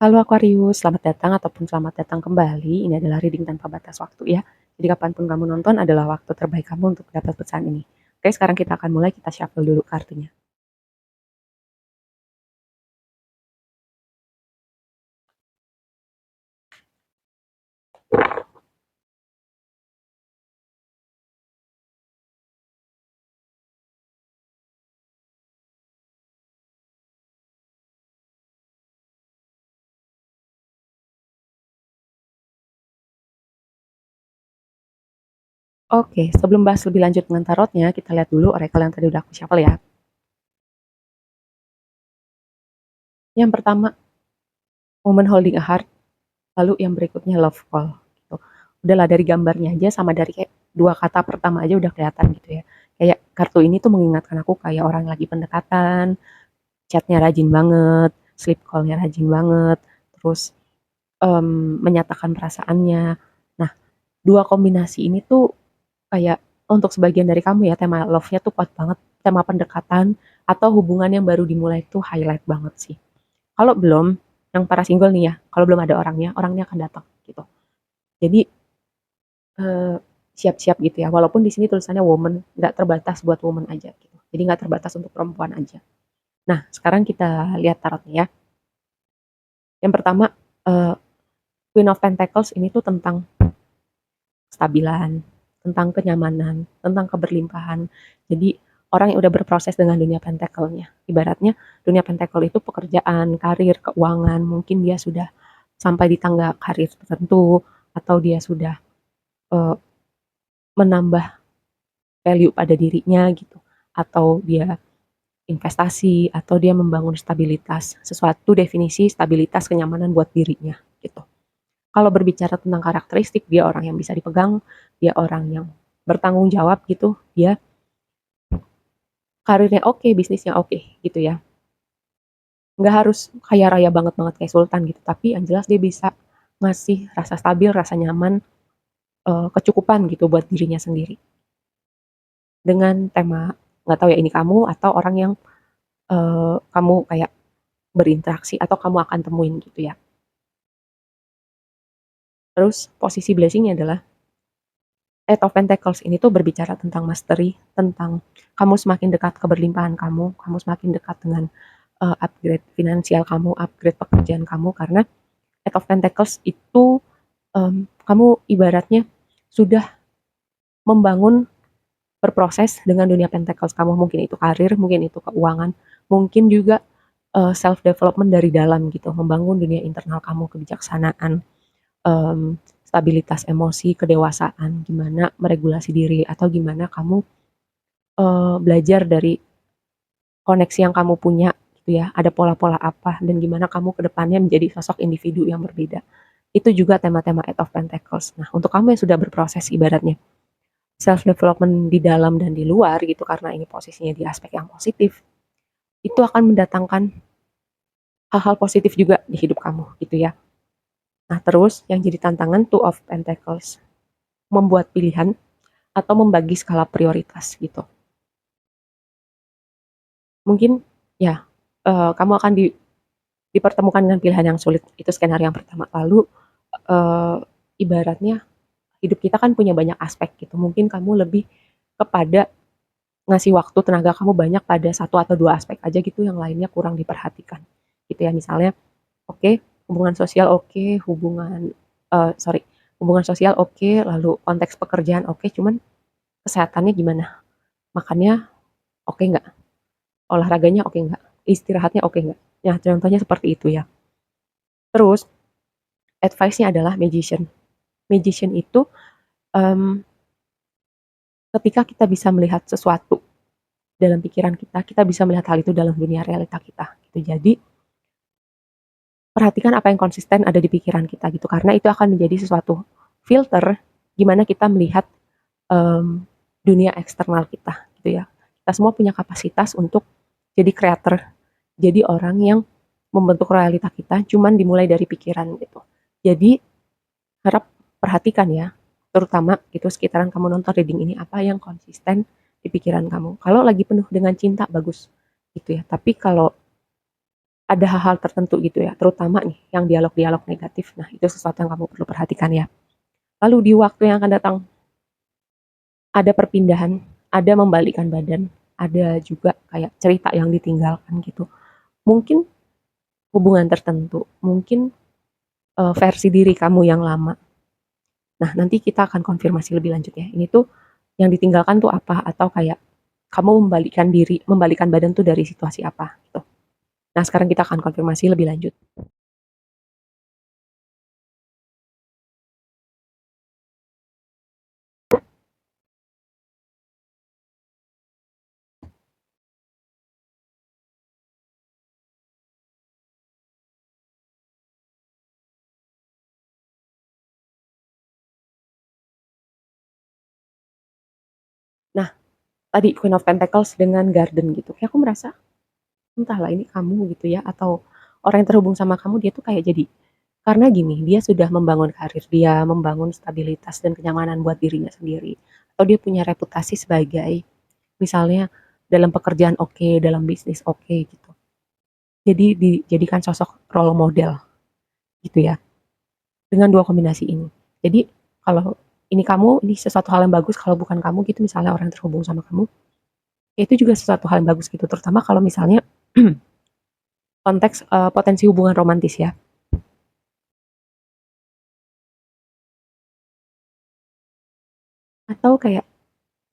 Halo Aquarius, selamat datang ataupun selamat datang kembali. Ini adalah reading tanpa batas waktu ya. Jadi kapanpun kamu nonton adalah waktu terbaik kamu untuk dapat pesan ini. Oke, sekarang kita akan mulai, kita shuffle dulu kartunya. Oke, sebelum bahas lebih lanjut dengan tarotnya, kita lihat dulu oracle yang tadi udah aku shuffle ya. Yang pertama, woman holding a heart, lalu yang berikutnya love call. Gitu. Udahlah dari gambarnya aja sama dari kayak dua kata pertama aja udah kelihatan gitu ya. Kayak kartu ini tuh mengingatkan aku kayak orang lagi pendekatan, chatnya rajin banget, sleep callnya rajin banget, terus menyatakan perasaannya. Nah, dua kombinasi ini tuh kayak untuk sebagian dari kamu ya, tema love-nya tuh kuat banget, tema pendekatan atau hubungan yang baru dimulai tuh highlight banget sih. Kalau belum, yang para single nih ya, kalau belum ada orangnya, orangnya akan datang gitu. Jadi eh, siap-siap gitu ya. Walaupun di sini tulisannya woman, nggak terbatas buat woman aja gitu. Jadi nggak terbatas untuk perempuan aja. Nah, sekarang kita lihat tarotnya ya. Yang pertama, eh, Queen of Pentacles ini tuh tentang kestabilan, tentang kenyamanan, tentang keberlimpahan. Jadi orang yang udah berproses dengan dunia pentacle-nya. Ibaratnya dunia pentacle itu pekerjaan, karir, keuangan, mungkin dia sudah sampai di tangga karir tertentu atau dia sudah uh, menambah value pada dirinya gitu atau dia investasi atau dia membangun stabilitas, sesuatu definisi stabilitas kenyamanan buat dirinya gitu. Kalau berbicara tentang karakteristik, dia orang yang bisa dipegang, dia orang yang bertanggung jawab gitu, dia karirnya oke, bisnisnya oke gitu ya. Nggak harus kaya raya banget-banget kayak Sultan gitu, tapi yang jelas dia bisa ngasih rasa stabil, rasa nyaman, kecukupan gitu buat dirinya sendiri. Dengan tema, nggak tahu ya ini kamu atau orang yang kamu kayak berinteraksi atau kamu akan temuin gitu ya. Terus posisi blessingnya adalah Eight of Pentacles ini tuh berbicara tentang mastery, tentang kamu semakin dekat keberlimpahan kamu, kamu semakin dekat dengan upgrade finansial kamu, upgrade pekerjaan kamu, karena Eight of Pentacles itu kamu ibaratnya sudah membangun, berproses dengan dunia Pentacles kamu, mungkin itu karir, mungkin itu keuangan, mungkin juga self development dari dalam gitu, membangun dunia internal kamu, kebijaksanaan, stabilitas emosi, kedewasaan, gimana meregulasi diri atau gimana kamu belajar dari koneksi yang kamu punya gitu ya, ada pola-pola apa dan gimana kamu ke depannya menjadi sosok individu yang berbeda. Itu juga tema-tema Eight of Pentacles. Nah, untuk kamu yang sudah berproses ibaratnya self development di dalam dan di luar gitu karena ini posisinya di aspek yang positif, itu akan mendatangkan hal-hal positif juga di hidup kamu gitu ya. Nah, terus yang jadi tantangan Two of Pentacles, membuat pilihan atau membagi skala prioritas gitu. Mungkin ya kamu akan dipertemukan dengan pilihan yang sulit. Itu skenario yang pertama. Lalu eh, ibaratnya hidup kita kan punya banyak aspek gitu. Mungkin kamu lebih kepada ngasih waktu tenaga kamu banyak pada satu atau dua aspek aja gitu, yang lainnya kurang diperhatikan. Gitu ya, misalnya oke, okay, hubungan sosial oke, okay, hubungan sosial oke, okay, lalu konteks pekerjaan oke, okay, cuman kesehatannya gimana? Makannya oke okay nggak? Olahraganya oke okay nggak? Istirahatnya oke okay nggak? Ya, contohnya seperti itu ya. Terus, advice-nya adalah magician. Magician itu um, ketika kita bisa melihat sesuatu dalam pikiran kita, kita bisa melihat hal itu dalam dunia realita kita. Gitu. Jadi, perhatikan apa yang konsisten ada di pikiran kita gitu, karena itu akan menjadi sesuatu filter gimana kita melihat um, dunia eksternal kita gitu ya. Kita semua punya kapasitas untuk jadi creator, jadi orang yang membentuk realita kita, cuman dimulai dari pikiran gitu. Jadi harap perhatikan ya, terutama gitu sekitaran kamu nonton reading ini apa yang konsisten di pikiran kamu. Kalau lagi penuh dengan cinta bagus gitu ya. Tapi kalau ada hal-hal tertentu gitu ya, terutama nih yang dialog-dialog negatif. Nah, itu sesuatu yang kamu perlu perhatikan ya. Lalu di waktu yang akan datang, ada perpindahan, ada membalikkan badan, ada juga kayak cerita yang ditinggalkan gitu. Mungkin hubungan tertentu, mungkin versi diri kamu yang lama. Nah, nanti kita akan konfirmasi lebih lanjut ya. Ini tuh yang ditinggalkan tuh apa, atau kayak kamu membalikkan diri, membalikkan badan tuh dari situasi apa gitu. Nah, sekarang kita akan konfirmasi lebih lanjut. Nah, tadi Queen of Pentacles dengan Garden gitu. Kayak aku merasa entahlah ini kamu gitu ya, atau orang yang terhubung sama kamu, dia tuh kayak jadi, karena gini, dia sudah membangun karir dia, membangun stabilitas dan kenyamanan buat dirinya sendiri, atau dia punya reputasi sebagai misalnya dalam pekerjaan oke, dalam bisnis oke gitu. Jadi dijadikan sosok role model gitu ya, dengan dua kombinasi ini. Jadi kalau ini kamu, ini sesuatu hal yang bagus. Kalau bukan kamu gitu, misalnya orang yang terhubung sama kamu, ya itu juga sesuatu hal yang bagus gitu. Terutama kalau misalnya konteks potensi hubungan romantis ya. Atau kayak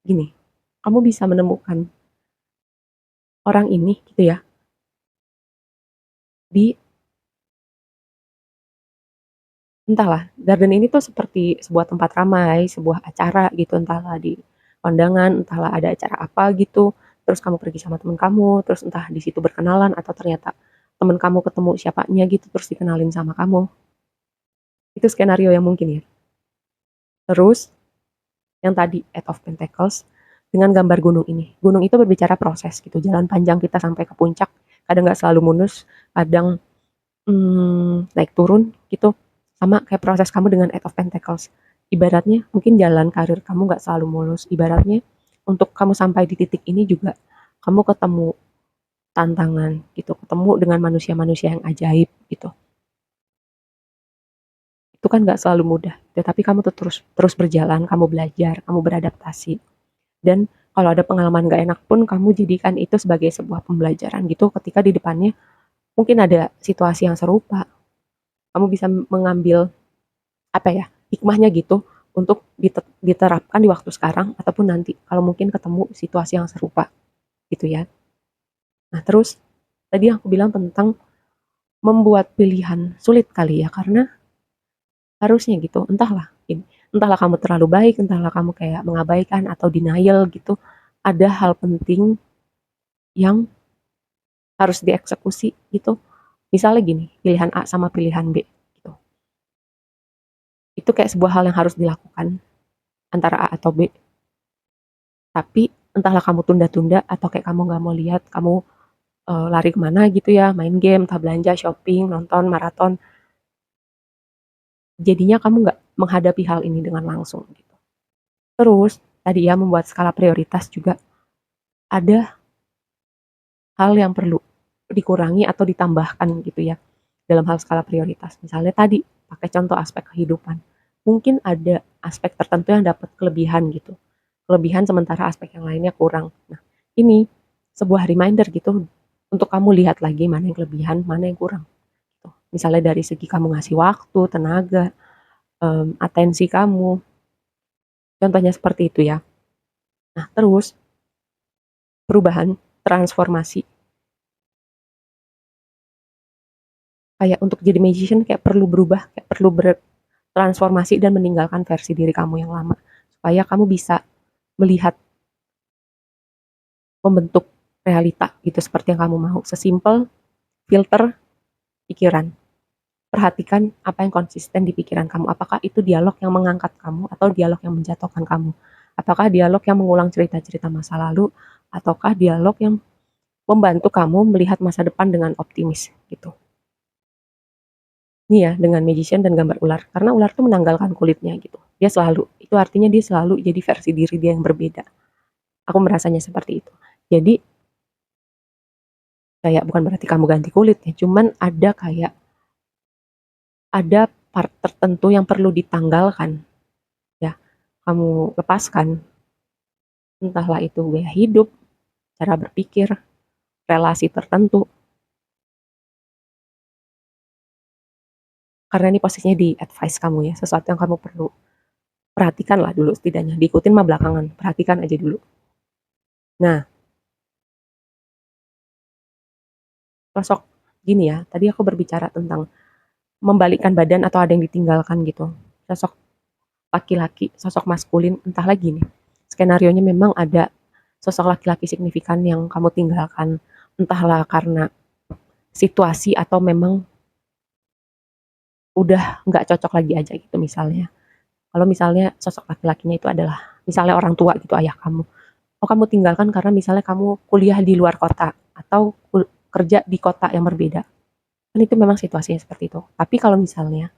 gini, kamu bisa menemukan orang ini gitu ya, di entahlah, garden ini tuh seperti sebuah tempat ramai, sebuah acara gitu, entahlah di kondangan, entahlah ada acara apa gitu, terus kamu pergi sama temen kamu, terus entah di situ berkenalan atau ternyata temen kamu ketemu siapanya gitu, terus dikenalin sama kamu. Itu skenario yang mungkin ya. Terus yang tadi Eight of Pentacles dengan gambar gunung ini. Gunung itu berbicara proses gitu, jalan panjang kita sampai ke puncak. Kadang nggak selalu mulus, kadang naik turun gitu. Sama kayak proses kamu dengan Eight of Pentacles. Ibaratnya mungkin jalan karir kamu nggak selalu mulus. Ibaratnya untuk kamu sampai di titik ini juga kamu ketemu tantangan gitu, ketemu dengan manusia-manusia yang ajaib gitu. Itu kan nggak selalu mudah, tetapi kamu tuh terus terus berjalan, kamu belajar, kamu beradaptasi. Dan kalau ada pengalaman nggak enak pun kamu jadikan itu sebagai sebuah pembelajaran gitu, ketika di depannya mungkin ada situasi yang serupa, kamu bisa mengambil apa ya, hikmahnya gitu untuk diterapkan di waktu sekarang ataupun nanti kalau mungkin ketemu situasi yang serupa gitu ya. Nah, terus tadi aku bilang tentang membuat pilihan sulit kali ya, karena harusnya gitu, entahlah kamu terlalu baik, entahlah kamu kayak mengabaikan atau denial gitu, ada hal penting yang harus dieksekusi gitu. Misalnya gini, pilihan A sama pilihan B gitu. Itu kayak sebuah hal yang harus dilakukan antara A atau B. Tapi entahlah kamu tunda-tunda atau kayak kamu nggak mau lihat, kamu lari kemana gitu ya, main game, entah belanja, shopping, nonton, maraton. Jadinya kamu nggak menghadapi hal ini dengan langsung gitu. Terus tadi ya membuat skala prioritas juga ada hal yang perlu dikurangi atau ditambahkan gitu ya dalam hal skala prioritas. Misalnya tadi pakai contoh aspek kehidupan. Mungkin ada aspek tertentu yang dapat kelebihan gitu. Kelebihan sementara aspek yang lainnya kurang. Nah, ini sebuah reminder gitu untuk kamu lihat lagi mana yang kelebihan, mana yang kurang. Gitu. Misalnya dari segi kamu ngasih waktu, tenaga, atensi kamu. Contohnya seperti itu ya. Nah, terus perubahan, transformasi. Kayak untuk jadi magician kayak perlu berubah, kayak perlu bertransformasi dan meninggalkan versi diri kamu yang lama. Supaya kamu bisa melihat, membentuk realita gitu seperti yang kamu mau. Sesimpel filter pikiran. Perhatikan apa yang konsisten di pikiran kamu. Apakah itu dialog yang mengangkat kamu atau dialog yang menjatuhkan kamu? Apakah dialog yang mengulang cerita-cerita masa lalu ataukah dialog yang membantu kamu melihat masa depan dengan optimis gitu. Ini ya dengan magician dan gambar ular. Karena ular tuh menanggalkan kulitnya gitu. Dia selalu, itu artinya dia selalu jadi versi diri dia yang berbeda. Aku merasanya seperti itu. Jadi Kayak bukan berarti kamu ganti kulit ya, cuman ada part tertentu yang perlu ditanggalkan ya, kamu lepaskan. Entahlah itu gaya hidup, cara berpikir, relasi tertentu. Karena ini posisinya di advice kamu ya, sesuatu yang kamu perlu perhatikan lah dulu setidaknya. Diikutin mah belakangan, perhatikan aja dulu. Nah, sosok gini ya, tadi aku berbicara tentang membalikkan badan atau ada yang ditinggalkan gitu. Sosok laki-laki, sosok maskulin, entah lagi nih. Skenarionya memang ada sosok laki-laki signifikan yang kamu tinggalkan, entahlah karena situasi atau memang udah nggak cocok lagi aja gitu misalnya. Kalau misalnya sosok laki-lakinya itu adalah misalnya orang tua gitu, ayah kamu. Oh, kamu tinggalkan karena misalnya kamu kuliah di luar kota atau kerja di kota yang berbeda. Kan itu memang situasinya seperti itu. Tapi kalau misalnya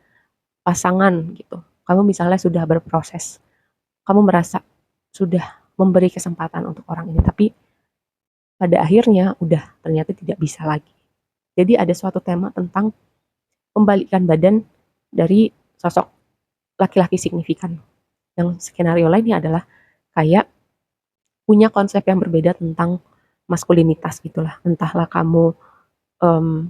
pasangan gitu, kamu misalnya sudah berproses, kamu merasa sudah memberi kesempatan untuk orang ini, tapi pada akhirnya udah ternyata tidak bisa lagi. Jadi ada suatu tema tentang membalikkan badan dari sosok laki-laki signifikan. Yang skenario lainnya adalah kayak punya konsep yang berbeda tentang maskulinitas gitulah. Entahlah kamu um,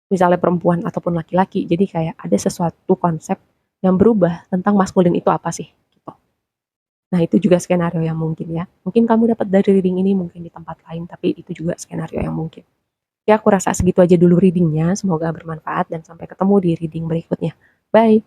misalnya perempuan ataupun laki-laki. Jadi kayak ada sesuatu konsep yang berubah tentang maskulin itu apa sih gitu. Nah, itu juga skenario yang mungkin ya. Mungkin kamu dapat dari reading ini mungkin di tempat lain, tapi itu juga skenario yang mungkin. Ya, aku rasa segitu aja dulu readingnya. Semoga bermanfaat dan sampai ketemu di reading berikutnya. Bye.